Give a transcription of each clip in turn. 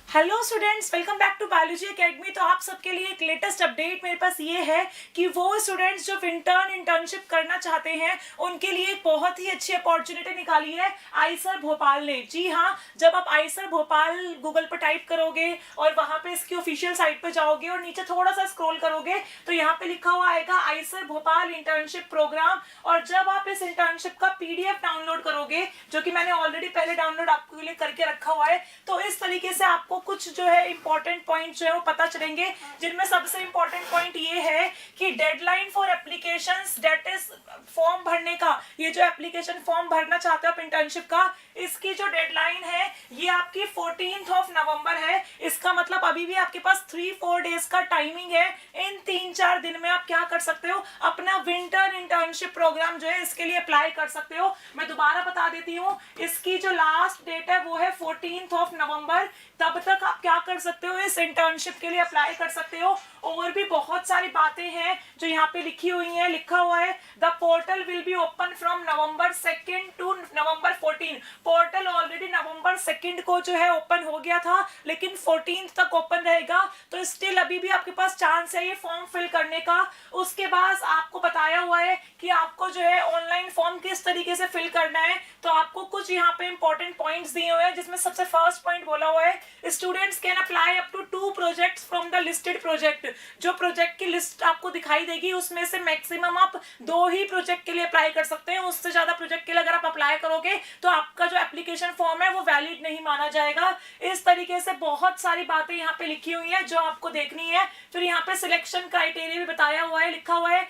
Hello students, welcome back to biology academy. तो आप सबके लिए एक लेटेस्ट अपडेट मेरे पास ये है कि वो स्टूडेंट्स जो इंटर्नशिप करना चाहते हैं उनके लिए एक बहुत ही अच्छी अपॉर्चुनिटी निकाली है आईसर भोपाल ने। जी हाँ, जब आप आईसर भोपाल गूगल पर टाइप करोगे और वहां पे इसकी ऑफिशियल साइट पे जाओगे और नीचे थोड़ा सा स्क्रॉल करोगे तो यहाँ पे लिखा हुआ आएगा आईसर भोपाल इंटर्नशिप प्रोग्राम। और जब आप इस इंटर्नशिप का पीडीएफ डाउनलोड करोगे, जो कि मैंने ऑलरेडी पहले डाउनलोड आपके लिए करके रखा हुआ है, तो इस तरीके से आपको कुछ जो है इंपॉर्टेंट पॉइंट जो है वो पता चलेंगे, जिनमें सबसे इंपॉर्टेंट पॉइंट ये है कि deadline for applications, that is form भरने का, ये जो एप्लीकेशन फॉर्म भरना चाहते हो आप इंटर्नशिप का, इसकी जो डेडलाइन है ये आपकी 14 नवंबर है। इसका मतलब अभी भी आपके पास 3-4 डेज का टाइमिंग है। इन 3-4 दिन में आप क्या कर सकते हो, अपना विंटर इंटर्नशिप प्रोग्राम जो है इसके लिए अप्लाई कर सकते हो। मैं दोबारा बता देती हूँ, इसकी जो लास्ट डेट है वो है 14 नवंबर। तब तक आप क्या कर सकते हो, इस इंटर्नशिप के लिए अप्लाई कर सकते हो। और भी बहुत सारी बातें हैं जो यहाँ पे लिखी हुई हैं। लिखा हुआ है the portal will be open from November 2 to November 14। Portal already November 2 को जो है ओपन हो गया था, लेकिन 14 तक ओपन रहेगा। तो स्टिल अभी भी आपके पास चांस है ये फॉर्म फिल करने का। उसके बाद आपको बताया हुआ है कि आपको जो है ऑनलाइन फॉर्म किस तरीके से फिल करना है। तो आपको कुछ यहाँ पे इंपॉर्टेंट पॉइंट्स दिए हुए हैं, जिसमें सबसे फर्स्ट पॉइंट बोला हुआ है students can apply up to 2 projects from the listed project. जो प्रोजेक्ट की लिस्ट आपको दिखाई देगी उसमें से मैक्सिमम आप 2 ही प्रोजेक्ट के लिए अप्लाई कर सकते हैं। उससे ज्यादा प्रोजेक्ट के लिए अगर आप अप्लाई करोगे तो आपका जो एप्लीकेशन फॉर्म है वो वैलिड नहीं माना जाएगा। इस तरीके से बहुत सारी बातें यहाँ पे लिखी हुई है जो आपको देखनी है। फिर यहाँ पे सिलेक्शन क्राइटेरिया भी बताया हुआ है, लिखा हुआ है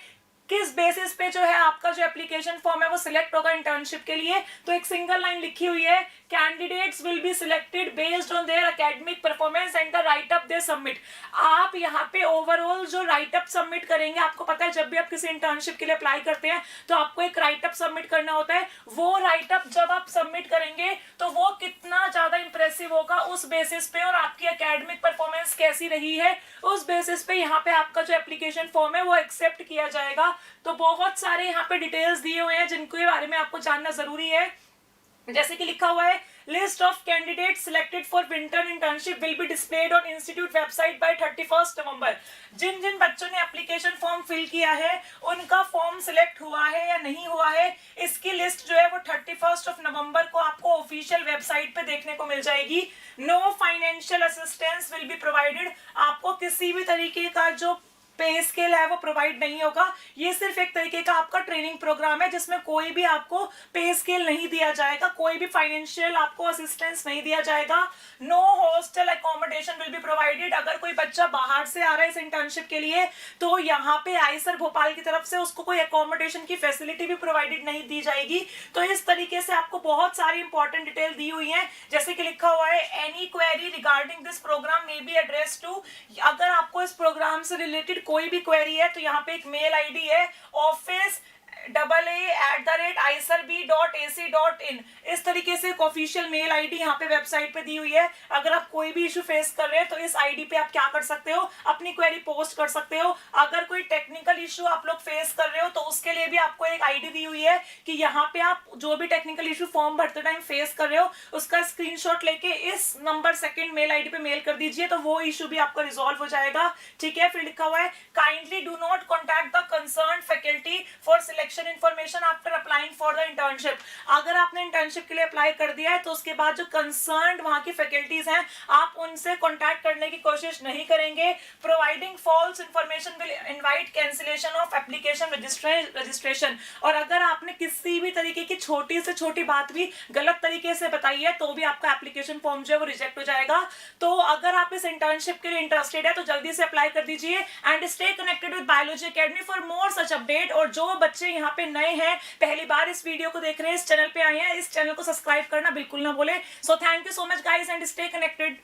किस बेसिस पे जो है आपका जो एप्लीकेशन फॉर्म है वो सिलेक्ट होगा इंटर्नशिप के लिए। तो एक सिंगल लाइन लिखी हुई है, candidates will be selected based on their academic performance and the right up they submit. आप यहाँ पे ओवरऑल जो राइट अप सबमिट करेंगे, आपको पता है जब भी आप किसी इंटर्नशिप के लिए अप्लाई करते हैं तो आपको एक राइट अप सबमिट करना होता है। वो राइट अप जब आप सबमिट करेंगे तो वो कितना ज्यादा इंप्रेसिव होगा उस बेसिस पे, और आपकी एकेडमिक परफॉर्मेंस कैसी रही है उस बेसिस पे यहाँ पे आपका जो एप्लीकेशन फॉर्म है वो एक्सेप्ट किया जाएगा। तो बहुत सारे यहाँ पे डिटेल्स दिए हुए हैं जिनके बारे में आपको जानना जरूरी है। जैसे कि लिखा हुआ है list of candidates selected for winter internship will be displayed on institute website bye 31 नवंबर। जिन जिन बच्चों ने एप्लीकेशन फॉर्म फिल किया है उनका फॉर्म सिलेक्ट हुआ है या नहीं हुआ है, इसकी लिस्ट जो है वो 31 नवंबर को आपको ऑफिशियल वेबसाइट पे देखने को मिल जाएगी। No financial assistance will be provided. आपको किसी भी तरीके का जो पे स्केल है वो प्रोवाइड नहीं होगा। ये सिर्फ एक तरीके का आपका ट्रेनिंग प्रोग्राम है जिसमें कोई भी आपको पे स्केल नहीं दिया जाएगा, कोई भी फाइनेंशियल आपको असिस्टेंस नहीं दिया जाएगा। No hostel accommodation will be provided. अगर कोई बच्चा बाहर से आ रहा है इस इंटर्नशिप के लिए तो यहाँ पे आईसर भोपाल की तरफ से उसको कोई अकोमोडेशन की फैसिलिटी भी प्रोवाइडेड नहीं दी जाएगी। तो इस तरीके से आपको बहुत सारी इंपॉर्टेंट डिटेल दी हुई है। जैसे कि लिखा हुआ है any query regarding this programme may be address to. अगर आपको इस प्रोग्राम से रिलेटेड कोई भी क्वेरी है तो यहाँ पे एक मेल आईडी है office AA@iserb.ac.in। इस तरीके से एक ऑफिशियल मेल आईडी यहाँ पे वेबसाइट पे दी हुई है। अगर आप कोई भी इशू फेस कर रहे हैं तो इस आईडी पे आप क्या कर सकते हो, अपनी क्वेरी पोस्ट कर सकते हो। अगर कोई टेक्निकल इशू आप लोग फेस कर रहे हो तो उसके लिए भी आपको एक आईडी दी हुई है कि यहाँ पे आप जो भी टेक्निकल इशू फॉर्म भरते टाइम फेस कर रहे हो उसका स्क्रीनशॉट लेके इस नंबर 2 मेल आईडी पे मेल कर दीजिए तो वो इशू भी आपका रिजॉल्व हो जाएगा। ठीक है, फिर लिखा हुआ है kindly do not contact the concern faculty for selection information after applying for the internship. अगर आपने इंटर्नशिप के लिए अप्लाई कर दिया है तो उसके बाद जो कंसर्न वहां की फैकल्टीज हैं आप उनसे कांटेक्ट करने की कोशिश नहीं करेंगे। Providing false information will invite cancellation of application registration. और अगर आपने किसी भी तरीके की छोटी से छोटी बात भी गलत तरीके से बताई है तो भी आपका एप्लीकेशन फॉर्म जो है वो रिजेक्ट हो जाएगा। तो अगर आप इस इंटर्नशिप के लिए इंटरेस्टेड है तो जल्दी से अप्लाई कर दीजिए and stay connected with biology academy for more such update. और जो बच्चे यहाँ पे नए हैं, पहली बार इस वीडियो को देख रहे हैं, इस चैनल पे आए हैं, इस चैनल को सब्सक्राइब करना बिल्कुल ना भूलें। So thank you so much guys and stay connected.